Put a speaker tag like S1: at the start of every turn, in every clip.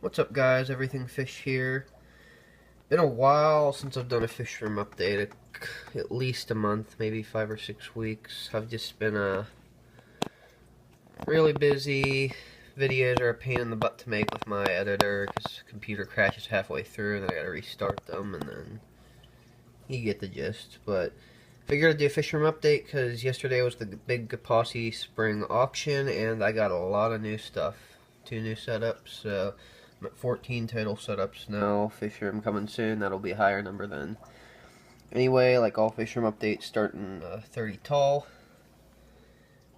S1: What's up, guys? Everything Fish here. Been a while since I've done a Fishroom update. At least a month, maybe 5 or 6 weeks. I've just been really busy. Videos are a pain in the butt to make with my editor because the computer crashes halfway through and then I gotta restart them, and then you get the gist. But figured I'd do a Fishroom update because yesterday was the big Posse spring auction and I got a lot of new stuff. 2 new setups, so I'm at 14 total setups now. Fishroom coming soon. That'll be a higher number then. Anyway, like all Fishroom updates, starting 30 tall.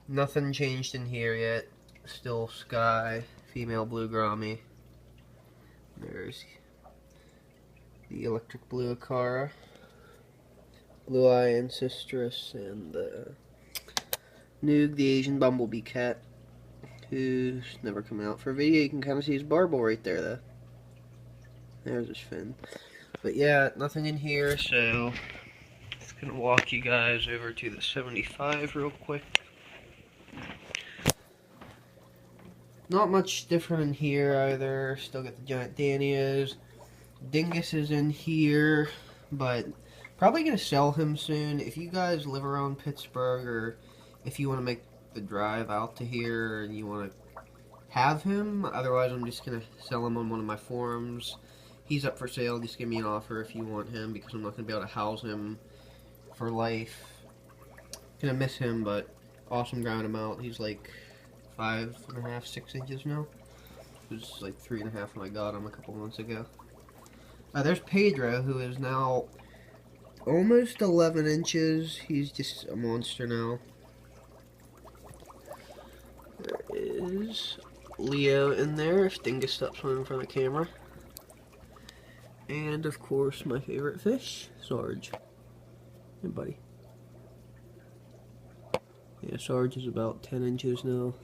S1: Nothing changed in here yet. Still sky, female blue grommy. There's the electric blue Acara, blue eye ancestress, and Noog, the Asian bumblebee cat, who's never coming out for a video. You can kind of see his barbel right there, though. There's his fin. But yeah, nothing in here, so I'm just gonna walk you guys over to the 75 real quick. Not much different in here either. Still got the giant Danios. Dingus is in here, but probably gonna sell him soon. If you guys live around Pittsburgh, or if you want to make the drive out to here and you want to have him, otherwise I'm just gonna sell him on one of my forums. He's up for sale. Just give me an offer if you want him, because I'm not gonna be able to house him for life. Gonna miss him, but awesome ground him out. He's like 5.5, 6 inches now. It was like 3.5 when I got him a couple months ago. There's Pedro, who is now almost 11 inches. He's just a monster now. There is Leo in there, if Dingus stops swimming in front of the camera. And of course, my favorite fish, Sarge. Hey, buddy. Yeah, Sarge is about 10 inches now.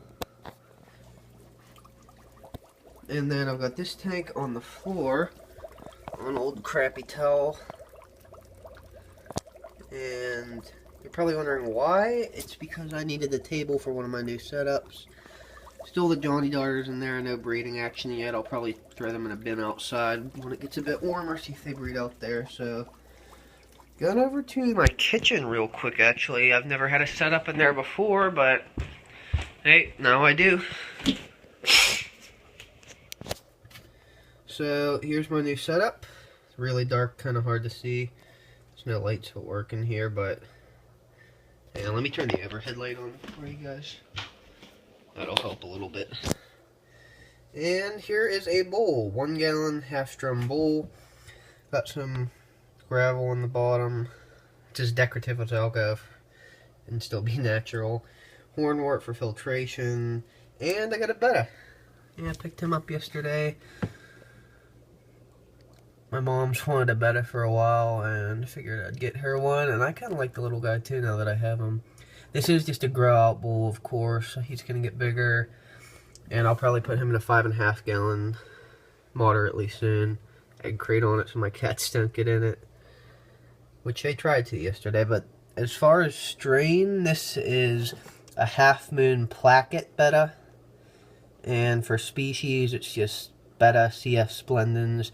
S1: And then I've got this tank on the floor, an old crappy towel. And you're probably wondering why. It's because I needed the table for one of my new setups. Still the Johnny Darters in there, no breeding action yet. I'll probably throw them in a bin outside when it gets a bit warmer, see if they breed out there. So, going over to my kitchen real quick, actually. I've never had a setup in there before, but hey, now I do. So, here's my new setup. It's really dark, kind of hard to see. There's no lights at work in here, but hang on, let me turn the overhead light on for you guys. That'll help a little bit. And here is a bowl, 1 gallon, half-drum bowl. Got some gravel on the bottom. It's as decorative as I'll go and still be natural. Hornwort for filtration, and I got a betta. Yeah, I picked him up yesterday. My mom's wanted a betta for a while, and figured I'd get her one, and I kind of like the little guy too now that I have him. This is just a grow out bowl, of course. He's going to get bigger, and I'll probably put him in a 5.5 gallon moderately soon. Egg crate on it so my cats don't get in it, which they tried to yesterday. But as far as strain, this is a Half Moon Placket betta, and for species it's just betta CF splendens.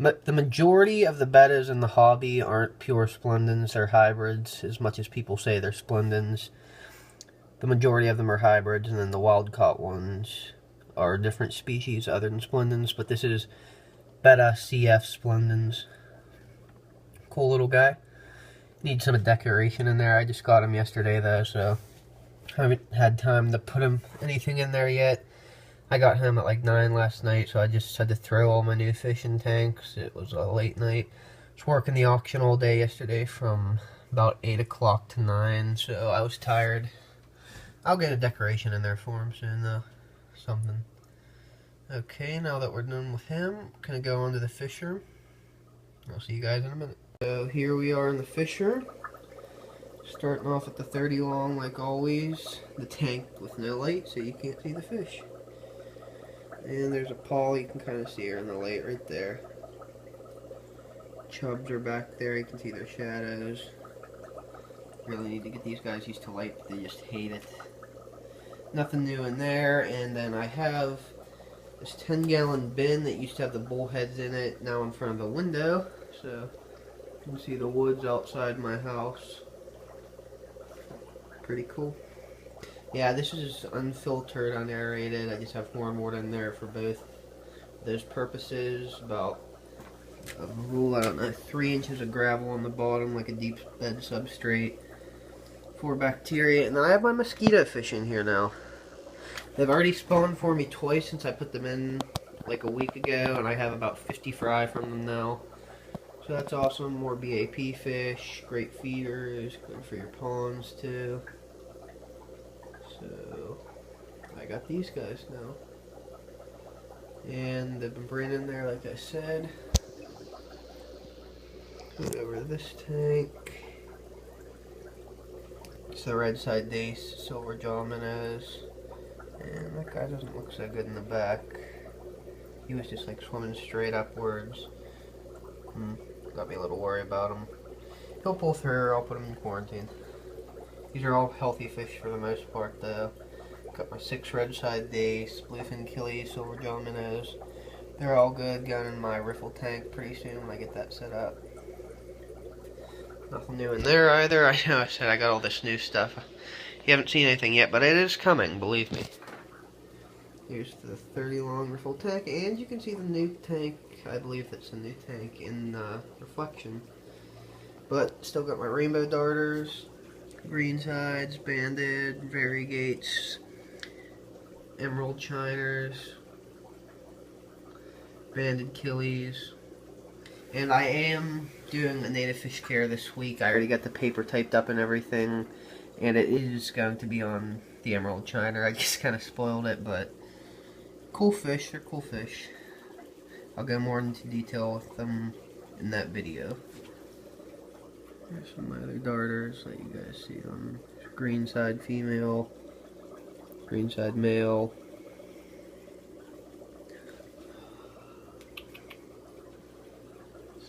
S1: But the majority of the bettas in the hobby aren't pure splendens, they're hybrids, as much as people say they're splendens. The majority of them are hybrids, and then the wild-caught ones are different species other than splendens, but this is betta CF splendens. Cool little guy. Needs some decoration in there. I just got him yesterday, though, so I haven't had time to put anything in there yet. I got him at like 9 last night, so I just had to throw all my new fish in tanks. It was a late night. I was working the auction all day yesterday from about 8 o'clock to 9, so I was tired. I'll get a decoration in there for him soon, though. Something. Okay, now that we're done with him, I'm going to go on to the fish room. I'll see you guys in a minute. So here we are in the fish room. Starting off at the 30 long, like always. The tank with no light, so you can't see the fish. And there's a Paul, you can kind of see her in the light right there. Chubs are back there, you can see their shadows. Really need to get these guys used to light, but they just hate it. Nothing new in there, and then I have this 10-gallon bin that used to have the bullheads in it, now in front of the window. So you can see the woods outside my house. Pretty cool. Yeah, this is unfiltered, unaerated. I just have more and more in there for both those purposes. About a rule, I don't know, 3 inches of gravel on the bottom, like a deep bed substrate for bacteria. And then I have my mosquito fish in here now. They've already spawned for me twice since I put them in like a week ago, and I have about 50 fry from them now. So that's awesome. More BAP fish, great feeders, good for your ponds too. So I got these guys now. And they've been breeding there, like I said. Put over this tank. It's the red side dace, silver jaw minnows. And that guy doesn't look so good in the back. He was just like swimming straight upwards. Got me a little worried about him. He'll pull through, or I'll put him in quarantine. These are all healthy fish for the most part though. Got my 6 red side dace, bluefin killies, silver jaw minnows. They're all good, going in my riffle tank pretty soon when I get that set up. Nothing new in there either. I know I said I got all this new stuff. You haven't seen anything yet, but it is coming, believe me. Here's the 30 long riffle tank, and you can see the new tank. I believe it's a new tank in reflection. But still got my rainbow darters, green sides, banded, variegates, emerald shiners, banded killies. And I am doing a native fish care this week. I already got the paper typed up and everything, and it is going to be on the emerald shiner. I just kind of spoiled it, but cool fish. They're cool fish. I'll go more into detail with them in that video. Here's some of my other darters that you guys see on green side female, green side male.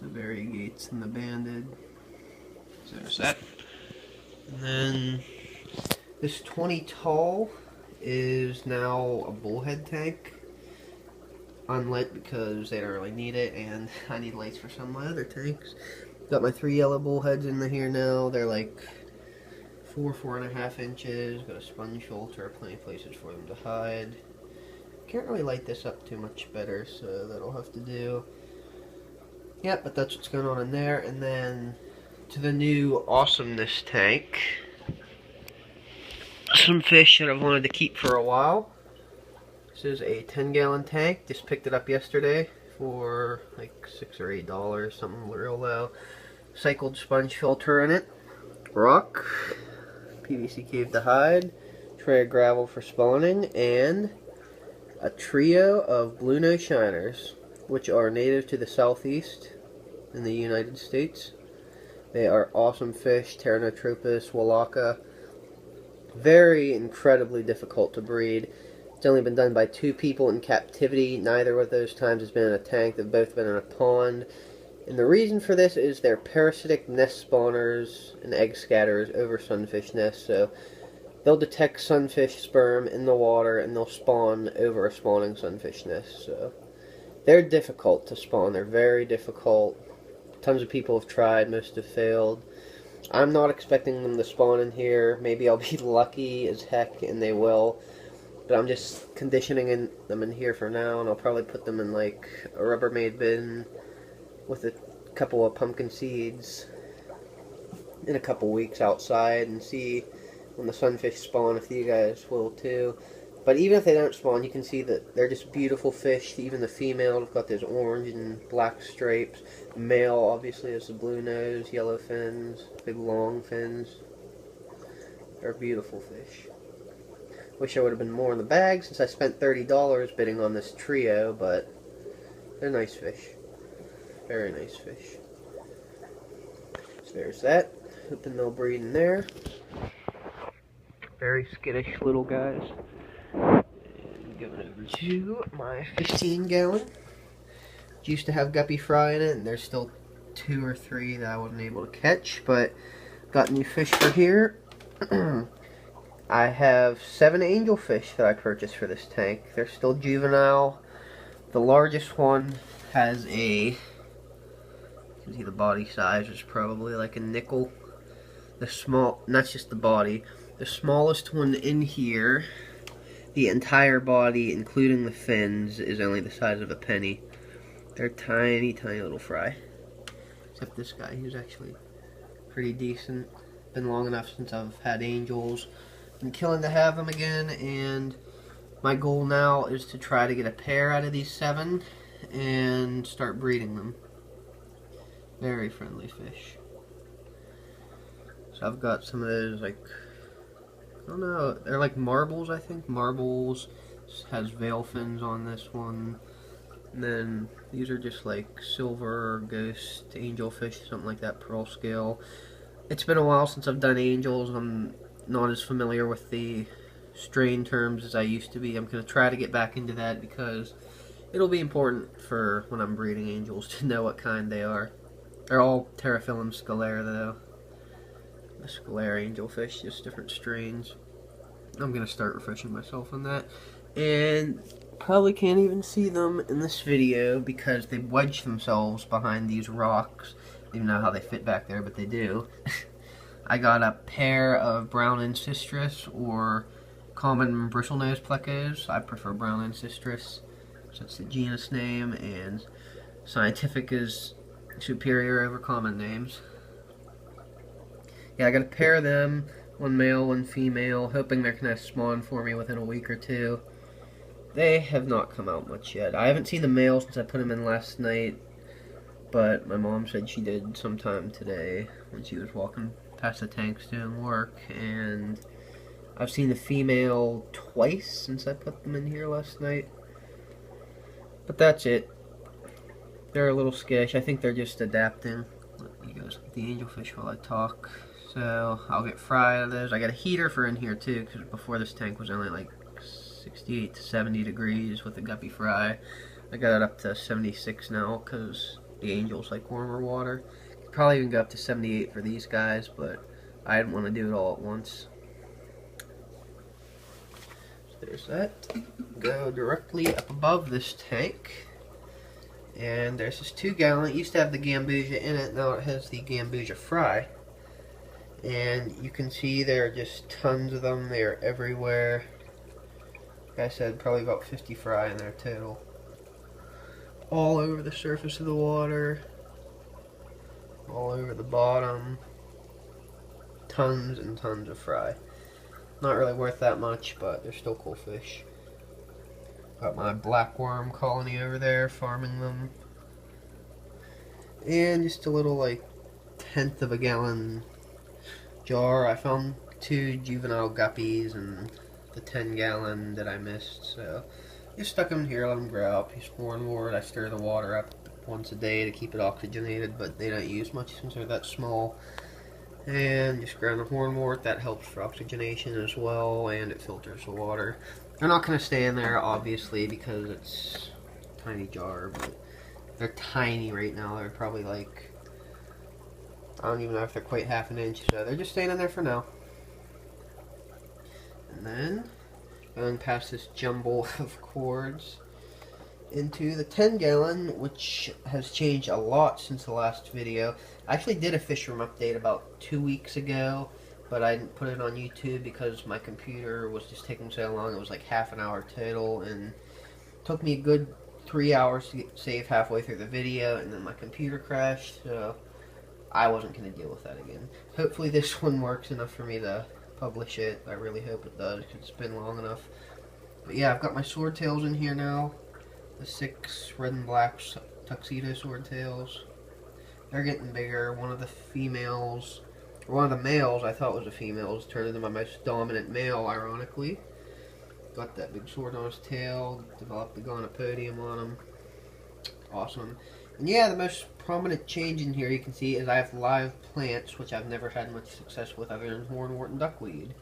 S1: The variegates and the banded. So there's that. And then this 20 tall is now a bullhead tank. Unlit because they don't really need it, and I need lights for some of my other tanks. Got my 3 yellow bullheads in here now. They're like 4.5 inches. Got a sponge filter, plenty of places for them to hide. Can't really light this up too much better, so that'll have to do. Yep, but that's what's going on in there. And then to the new awesomeness tank. Some fish that I've wanted to keep for a while. This is a 10-gallon tank. Just picked it up yesterday for like $6 or $8, something real low. Cycled sponge filter in it. Rock. PVC cave to hide. Tray of gravel for spawning. And a trio of blue nose shiners, which are native to the southeast in the United States. They are awesome fish, Pteranotropus, Wallaka. Very incredibly difficult to breed. It's only been done by 2 people in captivity. Neither of those times has been in a tank. They've both been in a pond. And the reason for this is they're parasitic nest spawners and egg scatterers over sunfish nests. So they'll detect sunfish sperm in the water and they'll spawn over a spawning sunfish nest. So they're difficult to spawn. They're very difficult. Tons of people have tried. Most have failed. I'm not expecting them to spawn in here. Maybe I'll be lucky as heck and they will. But I'm just conditioning them in here for now, and I'll probably put them in like a Rubbermaid bin with a couple of pumpkin seeds in a couple weeks outside, and see when the sunfish spawn if you guys will too. But even if they don't spawn, you can see that they're just beautiful fish. Even the female have got those orange and black stripes. The male obviously has the blue nose, yellow fins, big long fins. They're beautiful fish. Wish I would have been more in the bag since I spent $30 bidding on this trio, but they're nice fish. Very nice fish. So there's that. Hoping they'll breed in there. Very skittish little guys. And going over to my 15-gallon. Used to have guppy fry in it, and there's still 2 or 3 that I wasn't able to catch, but got new fish for here. I have 7 angelfish that I purchased for this tank. They're still juvenile. The largest one has you can see the body size is probably like a nickel. And that's just the body. The smallest one in here, the entire body, including the fins, is only the size of a penny. They're tiny, tiny little fry. Except this guy, he's actually pretty decent. Been long enough since I've had angels. I'm killing to have them again, and my goal now is to try to get a pair out of these 7 and start breeding them. Very friendly fish. So I've got some of those, like, I don't know, they're like marbles, I think. Marbles. Has veil fins on this one. And then these are just like silver, ghost, angelfish, something like that, pearl scale. It's been a while since I've done angels. I'm not as familiar with the strain terms as I used to be. I'm going to try to get back into that because it'll be important for when I'm breeding angels to know what kind they are. They're all Terraphyllum scalare though. The scalare angelfish, just different strains. I'm going to start refreshing myself on that. And probably can't even see them in this video because they wedge themselves behind these rocks. I don't even know how they fit back there, but they do. I got a pair of brown ancestris or common bristlenose plecos. I prefer brown ancestris, so that's the genus name, and scientific is superior over common names. Yeah, I got a pair of them, one male, one female, hoping they're going to spawn for me within a week or 2. They have not come out much yet. I haven't seen the male since I put them in last night, but my mom said she did sometime today when she was walking past the tanks doing work, and I've seen the female twice since I put them in here last night. But that's it. They're a little skittish. I think they're just adapting. Let you guys get the angelfish while I talk. So I'll get fry out of those. I got a heater for in here too, because before this tank was only like 68 to 70 degrees with the guppy fry. I got it up to 76 now because the angels like warmer water. Could probably even go up to 78 for these guys, but I didn't want to do it all at once. So there's that. Go directly up above this tank. And there's this 2-gallon. It used to have the gambusia in it. Now it has the gambusia fry. And you can see there are just tons of them. They are everywhere. Like I said, probably about 50 fry in there total. All over the surface of the water. All over the bottom. Tons and tons of fry. Not really worth that much, but they're still cool fish. Got my blackworm colony over there, farming them. And just a little, like, 1/10 of a gallon jar. I found 2 juvenile guppies and the 10-gallon that I missed, so just stuck them here, let them grow up. He's hornwort. I stir the water up once a day to keep it oxygenated, but they don't use much since they're that small. And just ground the hornwort. That helps for oxygenation as well, and it filters the water. They're not going to stay in there, obviously, because it's a tiny jar, but they're tiny right now. They're probably like, I don't even know if they're quite 1/2 inch, so they're just staying in there for now. And then, going past this jumble of cords into the 10-gallon, which has changed a lot since the last video. I actually did a Fishroom update about 2 weeks ago, but I didn't put it on YouTube because my computer was just taking so long. It was like 1/2 hour total, and it took me a good 3 hours to get saved halfway through the video, and then my computer crashed, so I wasn't going to deal with that again. Hopefully this one works enough for me to publish it. I really hope it does, because it's been long enough. But yeah, I've got my Swordtails in here now. The 6 red and black tuxedo Swordtails. They're getting bigger. One of the females, or one of the males I thought was a female, has turned into my most dominant male, ironically. Got that big sword on his tail, developed the gonopodium on him. Awesome. And yeah, the most prominent change in here you can see is I have live plants, which I've never had much success with other than hornwort and duckweed.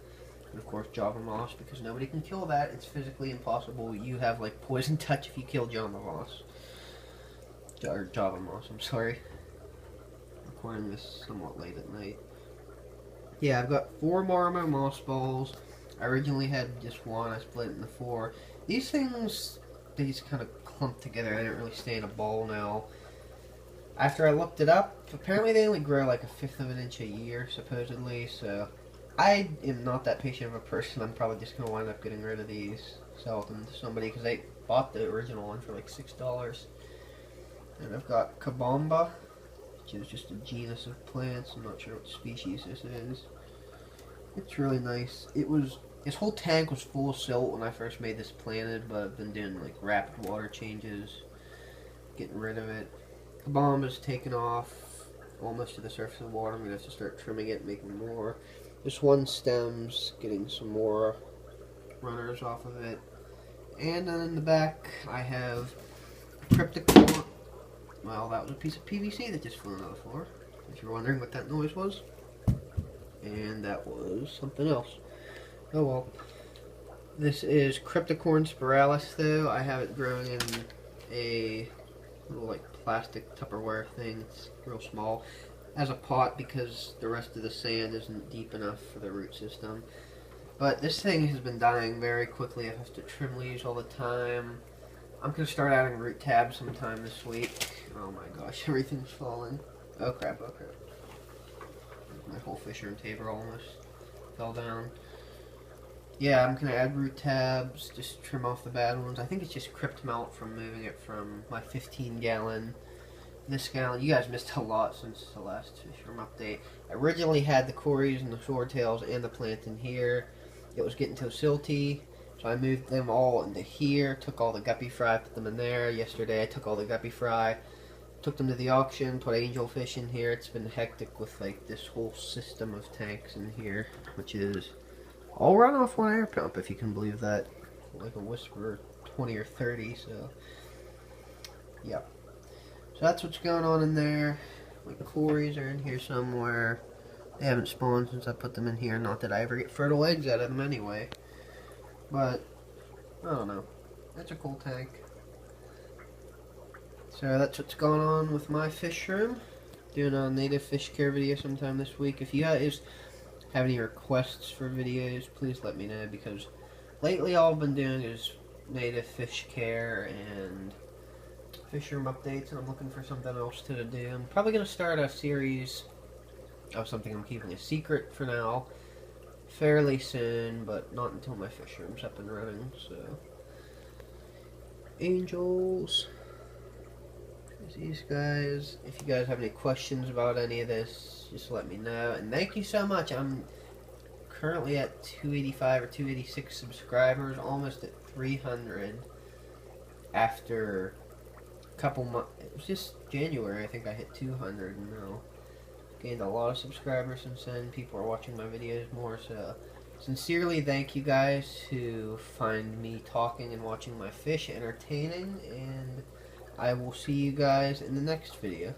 S1: And of course Java moss, because nobody can kill that. It's physically impossible. You have like poison touch if you kill Java moss. Or Java moss, I'm sorry. Recording this somewhat late at night. Yeah, I've got 4 Marmo moss balls. I originally had just 1. I split it into 4. These things, they just kind of clumped together. They didn't really stay in a ball now. After I looked it up, apparently they only grow like 1/5 of an inch a year, supposedly, so I am not that patient of a person. I'm probably just going to wind up getting rid of these, sell them to somebody, because they bought the original one for like $6. And I've got Kabamba, which is just a genus of plants. I'm not sure what species this is. It's really nice. This whole tank was full of silt when I first made this planted, but I've been doing like rapid water changes, getting rid of it. The bomb is taken off almost to the surface of the water. I'm going to have to start trimming it, making more. This one stem's getting some more runners off of it. And then in the back, I have Crypticorn. Well, that was a piece of PVC that just flew on the floor, if you're wondering what that noise was. And that was something else. Oh well. This is Crypticorn spiralis, though. I have it growing in a little like plastic Tupperware thing. It's real small. As a pot because the rest of the sand isn't deep enough for the root system. But this thing has been dying very quickly. I have to trim leaves all the time. I'm going to start adding root tabs sometime this week. Oh my gosh, everything's falling. Oh crap, oh crap. My whole Fishroom table almost fell down. Yeah, I'm going to add root tabs, just trim off the bad ones. I think it's just crypt melt from moving it from my 15-gallon this gallon. You guys missed a lot since the last Fishroom update. I originally had the cories and the swordtails and the plant in here. It was getting too silty, so I moved them all into here, took all the guppy fry, put them in there. Yesterday I took all the guppy fry, took them to the auction, put angelfish in here. It's been hectic with like this whole system of tanks in here, which is all run off one air pump, if you can believe that. Like a Whisper 20 or 30, so yeah. So that's what's going on in there. My cories are in here somewhere. They haven't spawned since I put them in here. Not that I ever get fertile eggs out of them anyway. But, I don't know. That's a cool tank. So that's what's going on with my fish room. Doing a native fish care video sometime this week. If you guys have any requests for videos, please let me know, because lately all I've been doing is native fish care and fish room updates, and I'm looking for something else to do. I'm probably going to start a series of something I'm keeping a secret for now fairly soon, but not until my fish room's up and running. So angels, these guys. If you guys have any questions about any of this, just let me know. And thank you so much. I'm currently at 285 or 286 subscribers, almost at 300 after a couple months. It was just January, I think I hit 200, and now gained a lot of subscribers since then. People are watching my videos more, so sincerely thank you guys who find me talking and watching my fish entertaining, and I will see you guys in the next video.